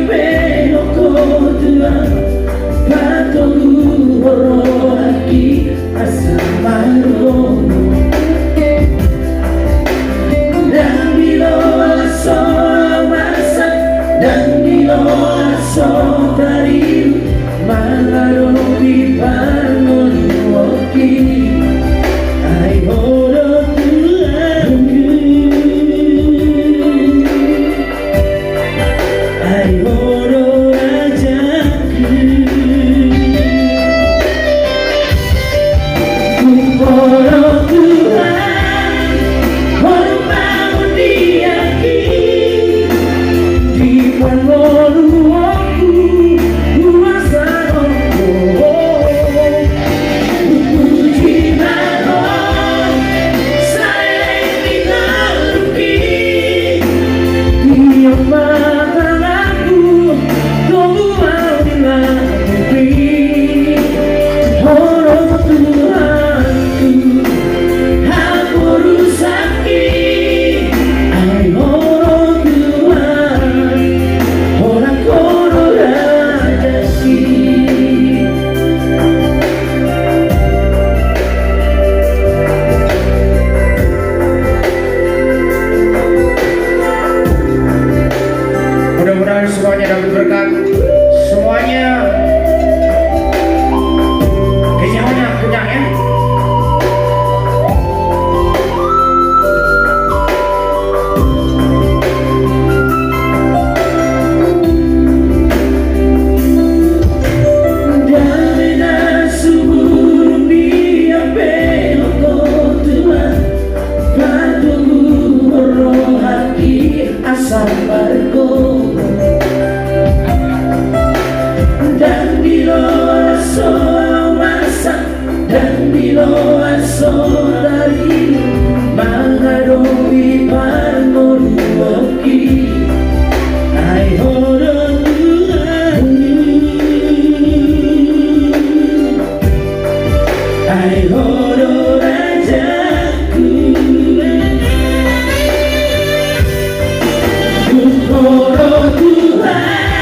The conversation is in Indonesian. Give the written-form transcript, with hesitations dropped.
beloko Tuhan Patuhu horaki asal marono Dan bilo aso masak Dan bilo aso tari Malarobi panon woki Ai horo Tuhanku Ai horo Rajaku Horo Tuhan Horo bangun diaki Di panonu aku Kuasa rohku Puji mahon Saya dinaruki Tiap makan aku Tunggu mau dilakukan Horo Tuhanku Aku rusaki Ai horo Tuhan Orang koro rajaki Mudah-mudahan semuanya dapat berkat. Semuanya kenyangnya kenyang ya. Damina subur dia beloko Tuhan Patuhu rohaki asal bargo Dan bilo aso masak Dan bilo aso dari Mengadomi panon woki Ai horo Tuhanku Ai horo Rajaku Horo Tuhan